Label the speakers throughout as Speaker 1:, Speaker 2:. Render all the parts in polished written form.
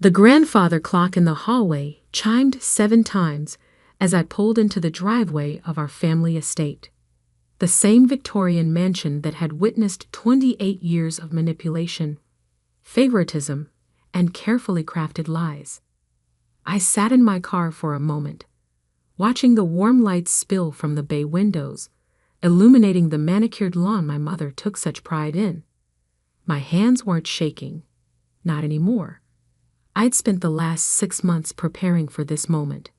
Speaker 1: The grandfather clock in the hallway chimed 7 times as I pulled into the driveway of our family estate. The same Victorian mansion that had witnessed 28 years of manipulation, favoritism, and carefully crafted lies. I sat in my car for a moment, watching the warm lights spill from the bay windows, illuminating the manicured lawn my mother took such pride in. My hands weren't shaking. Not anymore. I'd spent the last 6 months preparing for this moment,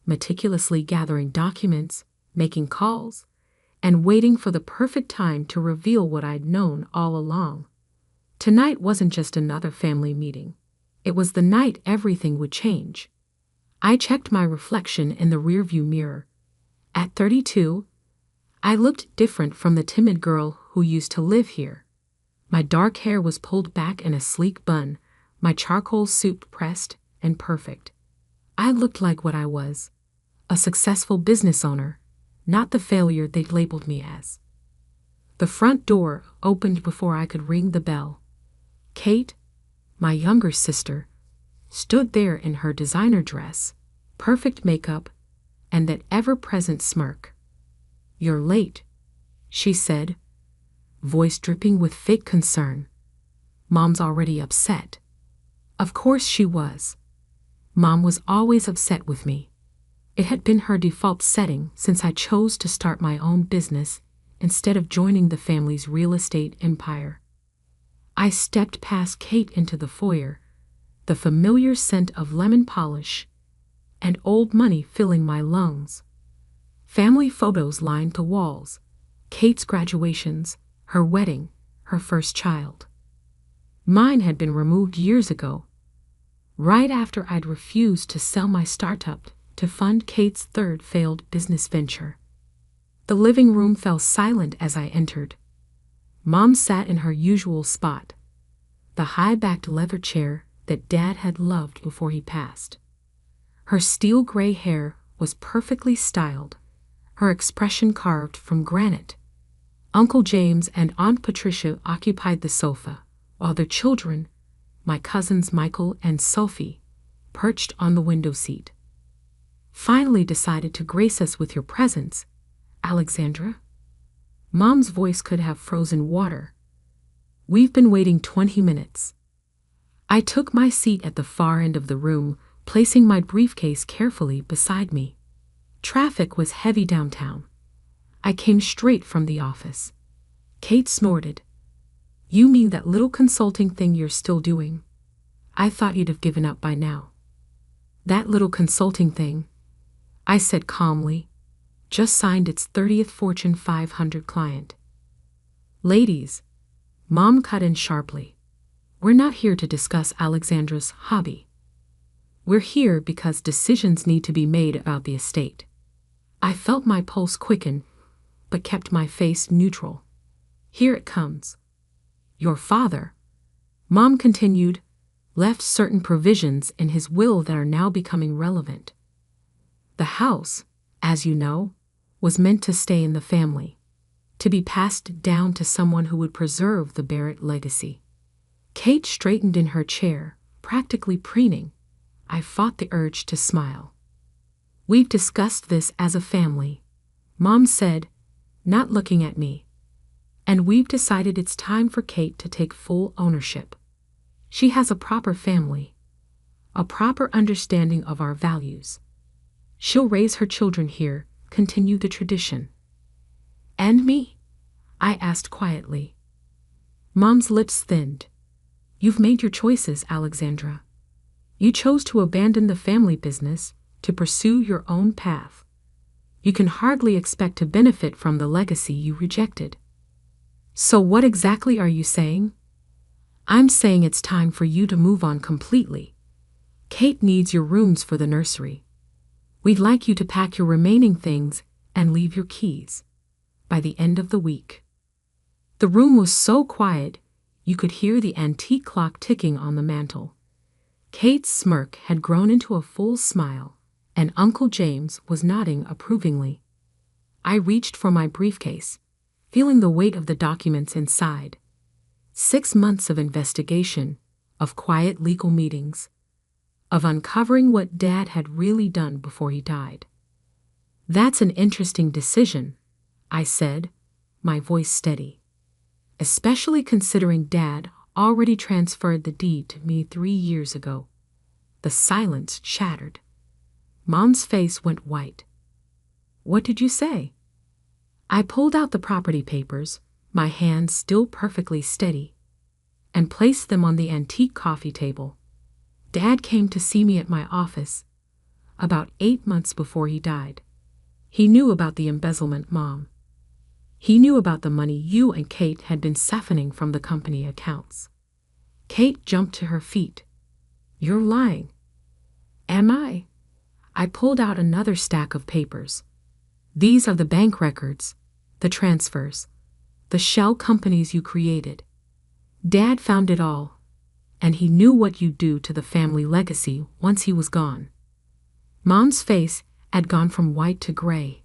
Speaker 1: meticulously gathering documents, making calls, and waiting for the perfect time to reveal what I'd known all along. Tonight wasn't just another family meeting. It was the night everything would change. I checked my reflection in the rearview mirror. At 32, I looked different from the timid girl who used to live here. My dark hair was pulled back in a sleek bun, my charcoal soup pressed and perfect. I looked like what I was, a successful business owner, not the failure they'd labeled me as. The front door opened before I could ring the bell. Kate, my younger sister, stood there in her designer dress, perfect makeup, and that ever-present smirk. "You're late," she said, voice dripping with fake concern. "Mom's already upset." Of course she was. Mom was always upset with me. It had been her default setting since I chose to start my own business instead of joining the family's real estate empire. I stepped past Kate into the foyer, the familiar scent of lemon polish and old money filling my lungs. Family photos lined the walls, Kate's graduations, her wedding, her first child. Mine had been removed years ago, right after I'd refused to sell my startup to fund Kate's third failed business venture. The living room fell silent as I entered. Mom sat in her usual spot, the high-backed leather chair that Dad had loved before he passed. Her steel gray hair was perfectly styled, her expression carved from granite. Uncle James and Aunt Patricia occupied the sofa, while their children, my cousins Michael and Sophie, perched on the window seat. "Finally decided to grace us with your presence, Alexandra?" Mom's voice could have frozen water. "We've been waiting 20 minutes. I took my seat at the far end of the room, placing my briefcase carefully beside me. Traffic was heavy downtown. I came straight from the office. Kate snorted. "You mean that little consulting thing you're still doing? I thought you'd have given up by now." "That little consulting thing," I said calmly, "just signed its 30th Fortune 500 client." "Ladies," Mom cut in sharply, "we're not here to discuss Alexandra's hobby. We're here because decisions need to be made about the estate." I felt my pulse quicken, but kept my face neutral. "Here it comes. Your father," Mom continued, "left certain provisions in his will that are now becoming relevant. The house, as you know, was meant to stay in the family, to be passed down to someone who would preserve the Barrett legacy." Kate straightened in her chair, practically preening. I fought the urge to smile. "We've discussed this as a family," Mom said, not looking at me. "And we've decided it's time for Kate to take full ownership. She has a proper family, a proper understanding of our values. She'll raise her children here, continue the tradition." "And me?" I asked quietly. Mom's lips thinned. "You've made your choices, Alexandra. You chose to abandon the family business to pursue your own path. You can hardly expect to benefit from the legacy you rejected." "So what exactly are you saying?" "I'm saying it's time for you to move on completely. Kate needs your rooms for the nursery. We'd like you to pack your remaining things and leave your keys by the end of the week." The room was so quiet, you could hear the antique clock ticking on the mantel. Kate's smirk had grown into a full smile, and Uncle James was nodding approvingly. I reached for my briefcase, feeling the weight of the documents inside. 6 months of investigation, of quiet legal meetings, of uncovering what Dad had really done before he died. "That's an interesting decision," I said, my voice steady. "Especially considering Dad already transferred the deed to me 3 years ago." The silence shattered. Mom's face went white. "What did you say?" I pulled out the property papers, my hands still perfectly steady, and placed them on the antique coffee table. "Dad came to see me at my office about 8 months before he died. He knew about the embezzlement, Mom. He knew about the money you and Kate had been siphoning from the company accounts." Kate jumped to her feet. "You're lying." "Am I?" I pulled out another stack of papers. "These are the bank records, the transfers, the shell companies you created. Dad found it all, and he knew what you'd do to the family legacy once he was gone." Mom's face had gone from white to gray.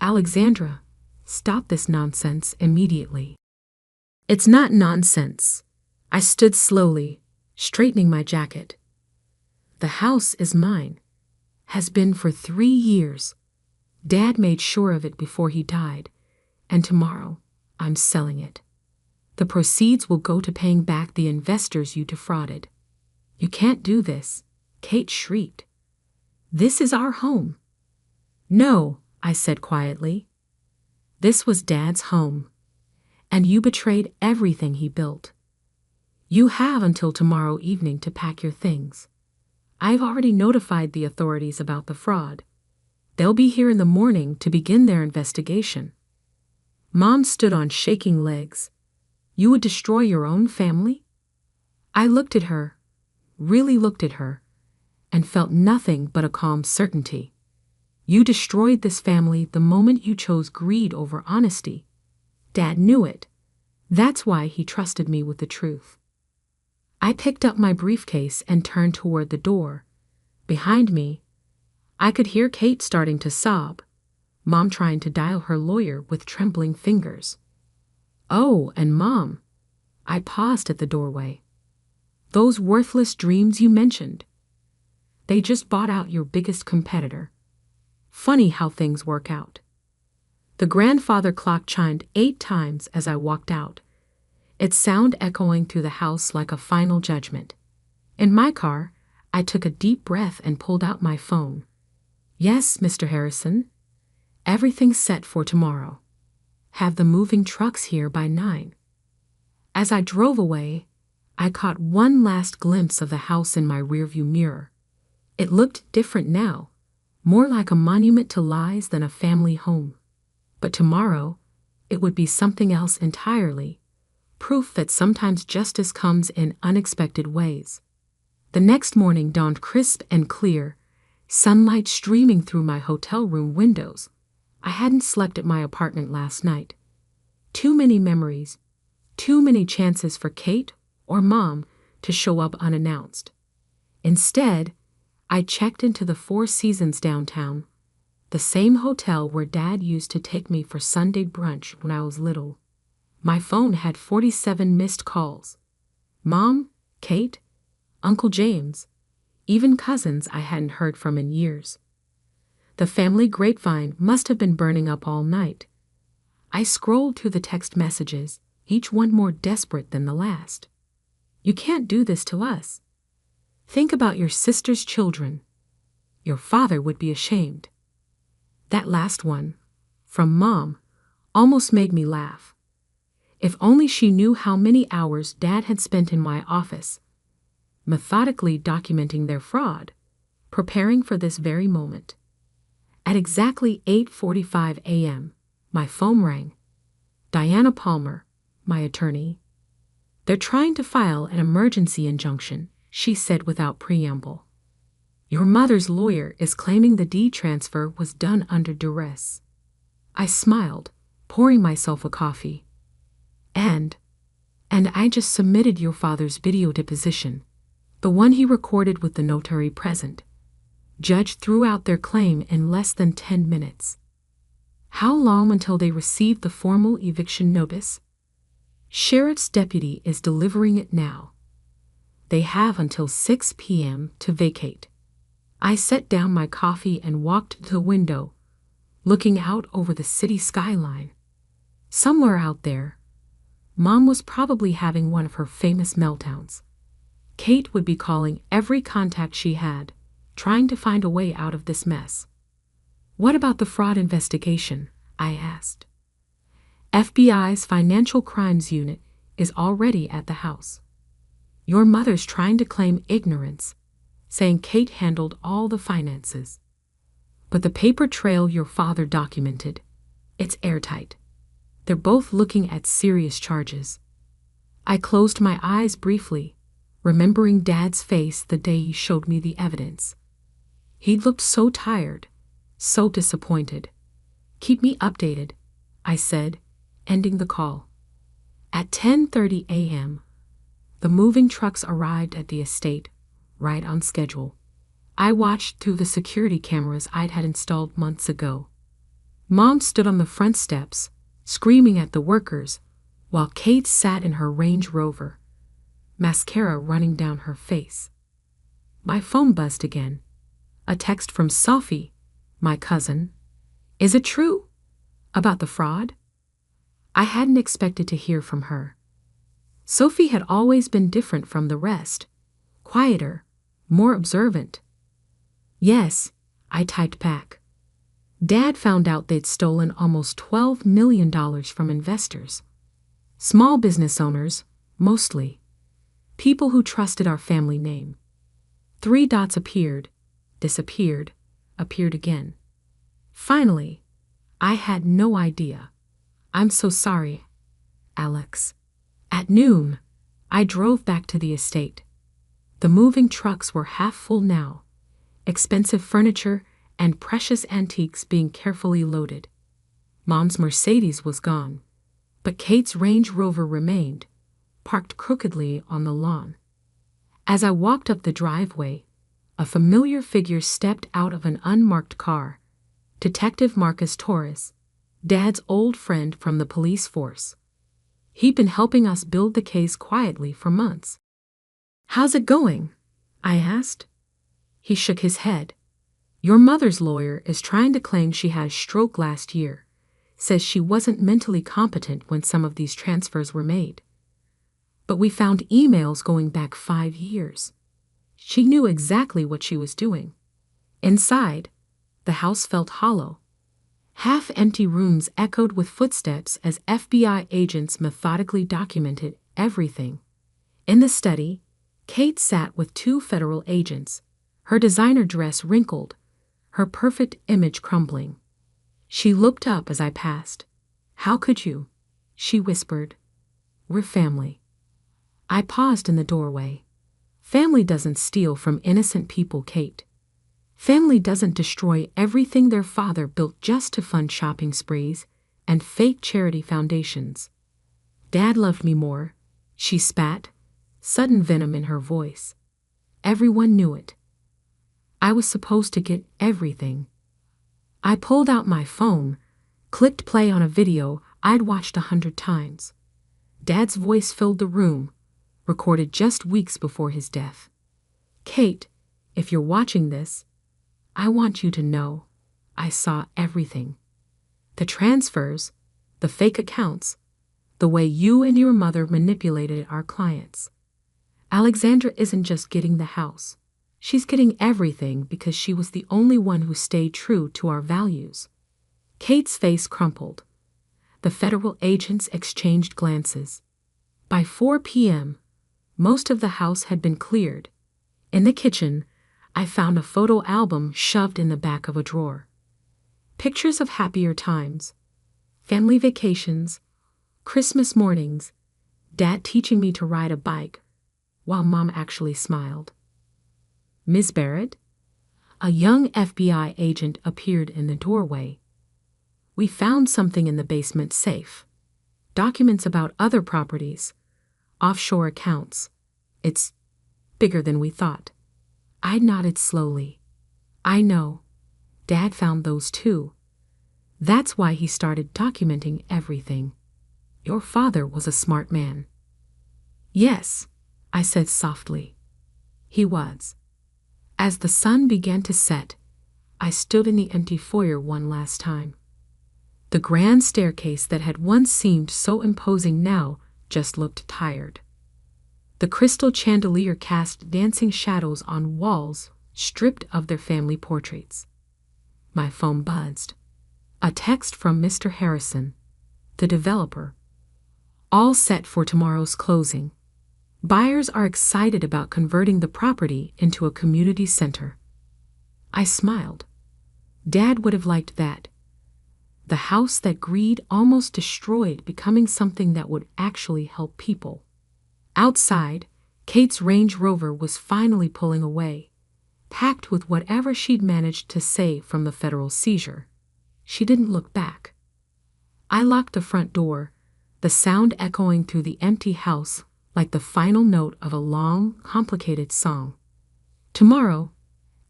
Speaker 1: "Alexandra, stop this nonsense immediately." "It's not nonsense." I stood slowly, straightening my jacket. "The house is mine. Has been for 3 years. Dad made sure of it before he died, and tomorrow I'm selling it. The proceeds will go to paying back the investors you defrauded." "You can't do this," Kate shrieked. "This is our home." "No," I said quietly. "This was Dad's home, and you betrayed everything he built. You have until tomorrow evening to pack your things. I've already notified the authorities about the fraud. They'll be here in the morning to begin their investigation." Mom stood on shaking legs. "You would destroy your own family?" I looked at her, really looked at her, and felt nothing but a calm certainty. "You destroyed this family the moment you chose greed over honesty. Dad knew it. That's why he trusted me with the truth." I picked up my briefcase and turned toward the door. Behind me, I could hear Kate starting to sob, Mom trying to dial her lawyer with trembling fingers. "Oh, and Mom," I paused at the doorway. "Those worthless dreams you mentioned. They just bought out your biggest competitor. Funny how things work out." The grandfather clock chimed 8 times as I walked out, its sound echoing through the house like a final judgment. In my car, I took a deep breath and pulled out my phone. "Yes, Mr. Harrison. Everything's set for tomorrow. Have the moving trucks here by 9. As I drove away, I caught one last glimpse of the house in my rearview mirror. It looked different now, more like a monument to lies than a family home. But tomorrow, it would be something else entirely, proof that sometimes justice comes in unexpected ways. The next morning dawned crisp and clear, sunlight streaming through my hotel room windows. I hadn't slept at my apartment last night. Too many memories, too many chances for Kate or Mom to show up unannounced. Instead, I checked into the Four Seasons downtown, the same hotel where Dad used to take me for Sunday brunch when I was little. My phone had 47 missed calls. Mom, Kate, Uncle James, even cousins I hadn't heard from in years. The family grapevine must have been burning up all night. I scrolled through the text messages, each one more desperate than the last. "You can't do this to us. Think about your sister's children. Your father would be ashamed." That last one, from Mom, almost made me laugh. If only she knew how many hours Dad had spent in my office, methodically documenting their fraud, preparing for this very moment. At exactly 8:45 a.m., my phone rang. Diana Palmer, my attorney. "They're trying to file an emergency injunction," she said without preamble. "Your mother's lawyer is claiming the deed transfer was done under duress." I smiled, pouring myself a coffee. And I just submitted your father's video deposition, the one he recorded with the notary present. Judge threw out their claim in less than 10 minutes. How long until they receive the formal eviction notice? Sheriff's deputy is delivering it now. They have until 6 p.m. to vacate. I set down my coffee and walked to the window, looking out over the city skyline. Somewhere out there, Mom was probably having one of her famous meltdowns. Kate would be calling every contact she had, trying to find a way out of this mess. "What about the fraud investigation?" I asked. "FBI's Financial Crimes Unit is already at the house. Your mother's trying to claim ignorance, saying Kate handled all the finances. But the paper trail your father documented, it's airtight. They're both looking at serious charges." I closed my eyes briefly, remembering Dad's face the day he showed me the evidence. He'd looked so tired, so disappointed. "Keep me updated," I said, ending the call. At 10:30 a.m., the moving trucks arrived at the estate, right on schedule. I watched through the security cameras I'd had installed months ago. Mom stood on the front steps, screaming at the workers, while Kate sat in her Range Rover, mascara running down her face. My phone buzzed again. A text from Sophie, my cousin. "Is it true? About the fraud?" I hadn't expected to hear from her. Sophie had always been different from the rest, quieter, more observant. "Yes," I typed back. "Dad found out they'd stolen almost $12 million from investors. Small business owners, mostly. People who trusted our family name." 3 dots appeared, disappeared, appeared again. Finally, I had no idea. "I'm so sorry, Alex." At noon, I drove back to the estate. The moving trucks were half full now, expensive furniture and precious antiques being carefully loaded. Mom's Mercedes was gone, but Kate's Range Rover remained, parked crookedly on the lawn. As I walked up the driveway, a familiar figure stepped out of an unmarked car. Detective Marcus Torres, Dad's old friend from the police force. He'd been helping us build the case quietly for months. "How's it going?" I asked. He shook his head. "Your mother's lawyer is trying to claim she had a stroke last year, says she wasn't mentally competent when some of these transfers were made. But we found emails going back 5 years. She knew exactly what she was doing." Inside, the house felt hollow. Half-empty rooms echoed with footsteps as FBI agents methodically documented everything. In the study, Kate sat with 2 federal agents, her designer dress wrinkled, her perfect image crumbling. She looked up as I passed. "How could you?" she whispered. "We're family." I paused in the doorway. Family doesn't steal from innocent people, Kate. Family doesn't destroy everything their father built just to fund shopping sprees and fake charity foundations. "Dad loved me more," she spat, sudden venom in her voice. Everyone knew it. I was supposed to get everything. I pulled out my phone, clicked play on a video I'd watched 100 times. Dad's voice filled the room, recorded just weeks before his death. "Kate, if you're watching this, I want you to know I saw everything. The transfers, the fake accounts, the way you and your mother manipulated our clients. Alexandra isn't just getting the house. She's getting everything because she was the only one who stayed true to our values." Kate's face crumpled. The federal agents exchanged glances. By 4 p.m., most of the house had been cleared. In the kitchen, I found a photo album shoved in the back of a drawer. Pictures of happier times, family vacations, Christmas mornings, Dad teaching me to ride a bike, while Mom actually smiled. "Miss Barrett?" A young FBI agent appeared in the doorway. "We found something in the basement safe. Documents about other properties, offshore accounts. It's bigger than we thought." I nodded slowly. "I know. Dad found those too. That's why he started documenting everything. Your father was a smart man." "Yes," I said softly. He was. As the sun began to set, I stood in the empty foyer one last time. The grand staircase that had once seemed so imposing now just looked tired. The crystal chandelier cast dancing shadows on walls stripped of their family portraits. My phone buzzed. A text from Mr. Harrison, the developer. All set for tomorrow's closing. Buyers are excited about converting the property into a community center. I smiled. Dad would have liked that. The house that greed almost destroyed becoming something that would actually help people. Outside, Kate's Range Rover was finally pulling away, packed with whatever she'd managed to save from the federal seizure. She didn't look back. I locked the front door, the sound echoing through the empty house like the final note of a long, complicated song. Tomorrow,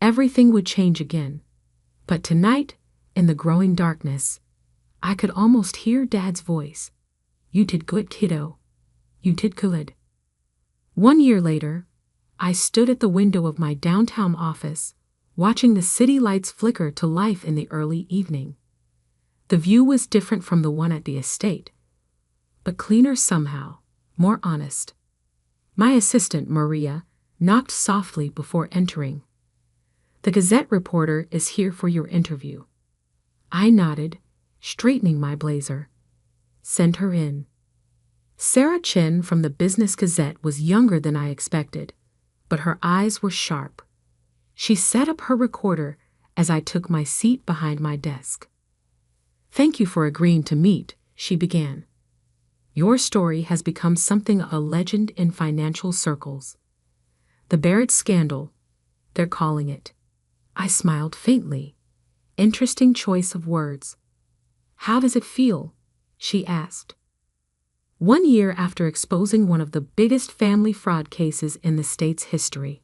Speaker 1: everything would change again. But tonight, in the growing darkness, I could almost hear Dad's voice. You did good, kiddo. You did good. 1 year later, I stood at the window of my downtown office, watching the city lights flicker to life in the early evening. The view was different from the one at the estate, but cleaner somehow, more honest. My assistant, Maria, knocked softly before entering. The Gazette reporter is here for your interview. I nodded, straightening my blazer. Send her in. Sarah Chen from the Business Gazette was younger than I expected, but her eyes were sharp. She set up her recorder as I took my seat behind my desk. Thank you for agreeing to meet, she began. Your story has become something of a legend in financial circles. The Barrett scandal, they're calling it. I smiled faintly. Interesting choice of words. How does it feel? She asked. 1 year after exposing one of the biggest family fraud cases in the state's history,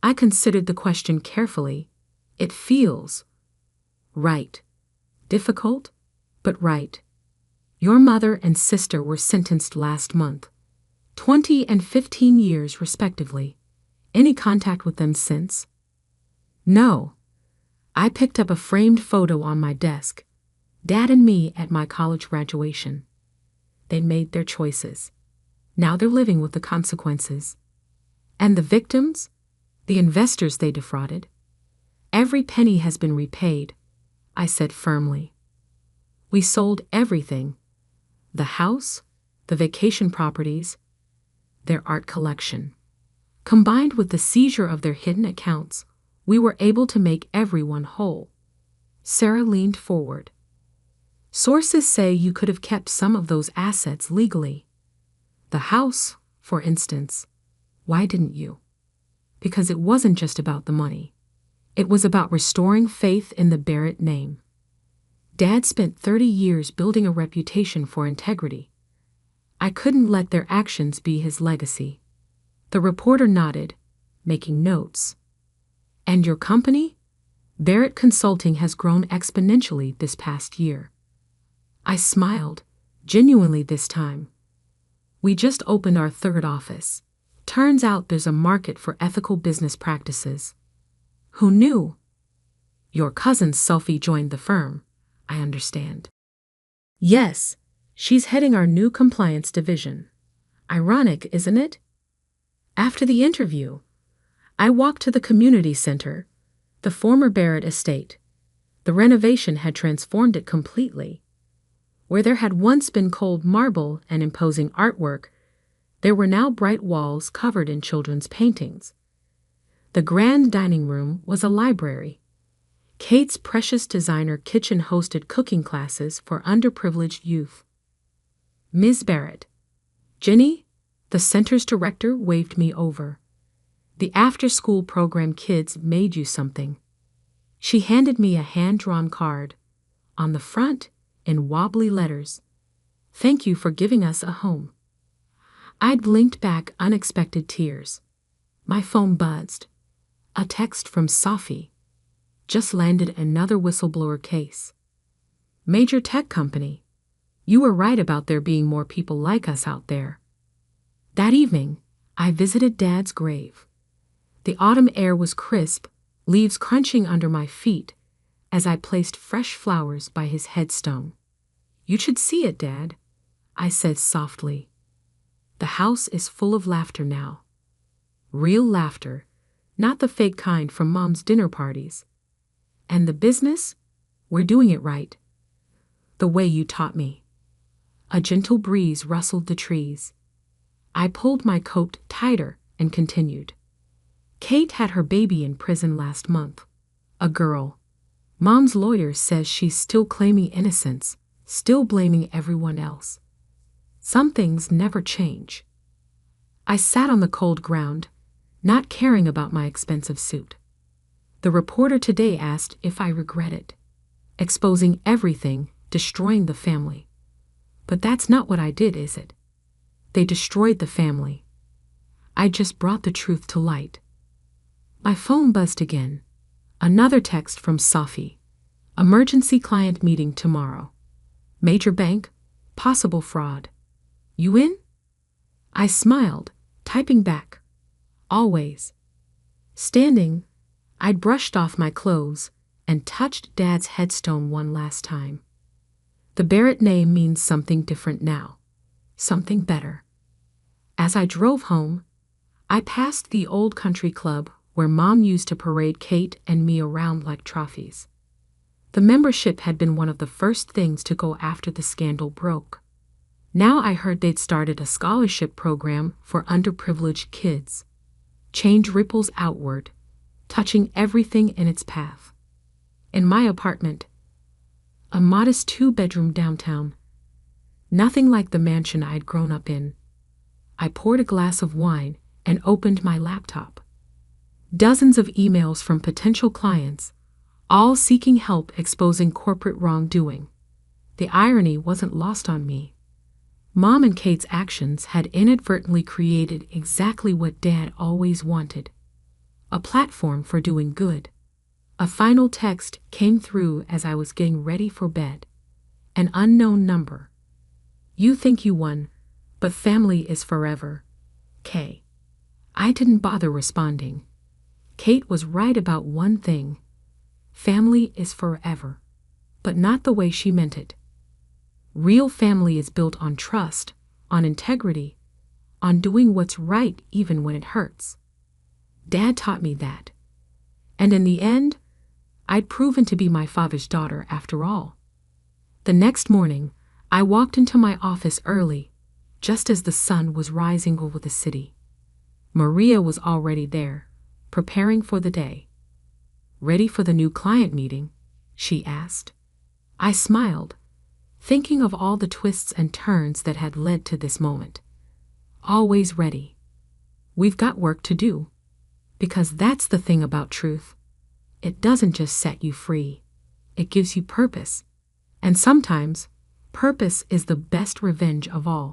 Speaker 1: I considered the question carefully. It feels right. Difficult, but right. Your mother and sister were sentenced last month, 20 and 15 years respectively. Any contact with them since? No. I picked up a framed photo on my desk. Dad and me at my college graduation. They'd made their choices. Now they're living with the consequences. And the victims? The investors they defrauded? Every penny has been repaid, I said firmly. We sold everything. The house, the vacation properties, their art collection. Combined with the seizure of their hidden accounts, we were able to make everyone whole. Sarah leaned forward. Sources say you could have kept some of those assets legally. The house, for instance. Why didn't you? Because it wasn't just about the money. It was about restoring faith in the Barrett name. Dad spent 30 years building a reputation for integrity. I couldn't let their actions be his legacy. The reporter nodded, making notes. And your company? Barrett Consulting has grown exponentially this past year. I smiled, genuinely this time. We just opened our 3rd office. Turns out there's a market for ethical business practices. Who knew? Your cousin Sophie joined the firm, I understand. Yes, she's heading our new compliance division. Ironic, isn't it? After the interview, I walked to the community center, the former Barrett estate. The renovation had transformed it completely. Where there had once been cold marble and imposing artwork, there were now bright walls covered in children's paintings. The grand dining room was a library. Kate's precious designer kitchen hosted cooking classes for underprivileged youth. Ms. Barrett. Jenny, the center's director, waved me over. The after-school program kids made you something. She handed me a hand-drawn card. On the front, in wobbly letters, thank you for giving us a home. I'd blinked back unexpected tears. My phone buzzed. A text from Sophie. Just landed another whistleblower case. Major tech company. You were right about there being more people like us out there. That evening, I visited Dad's grave. The autumn air was crisp, leaves crunching under my feet as I placed fresh flowers by his headstone. "You should see it, Dad," I said softly. "The house is full of laughter now. Real laughter, not the fake kind from Mom's dinner parties. And the business? We're doing it right. The way you taught me." A gentle breeze rustled the trees. I pulled my coat tighter and continued. "Kate had her baby in prison last month. A girl. Mom's lawyer says she's still claiming innocence, still blaming everyone else. Some things never change." I sat on the cold ground, not caring about my expensive suit. The reporter today asked if I regret it. Exposing everything, destroying the family. But that's not what I did, is it? They destroyed the family. I just brought the truth to light. My phone buzzed again. Another text from Safi. "Emergency client meeting tomorrow. Major bank, possible fraud. You in?" I smiled, typing back. "Always." Standing, I'd brushed off my clothes and touched Dad's headstone one last time. The Barrett name means something different now. Something better. As I drove home, I passed the old country club where Mom used to parade Kate and me around like trophies. The membership had been one of the first things to go after the scandal broke. Now I heard they'd started a scholarship program for underprivileged kids. Change ripples outward, touching everything in its path. In my apartment, a modest 2-bedroom downtown, nothing like the mansion I'd grown up in, I poured a glass of wine and opened my laptop. Dozens of emails from potential clients, all seeking help exposing corporate wrongdoing. The irony wasn't lost on me. Mom and Kate's actions had inadvertently created exactly what Dad always wanted. A platform for doing good. A final text came through as I was getting ready for bed. An unknown number. "You think you won, but family is forever. K." I didn't bother responding. Kate was right about one thing. Family is forever, but not the way she meant it. Real family is built on trust, on integrity, on doing what's right even when it hurts. Dad taught me that. And in the end, I'd proven to be my father's daughter after all. The next morning, I walked into my office early, just as the sun was rising over the city. Maria was already there, preparing for the day. "Ready for the new client meeting?" she asked. I smiled, thinking of all the twists and turns that had led to this moment. Always ready. We've got work to do. Because that's the thing about truth. It doesn't just set you free. It gives you purpose. And sometimes, purpose is the best revenge of all.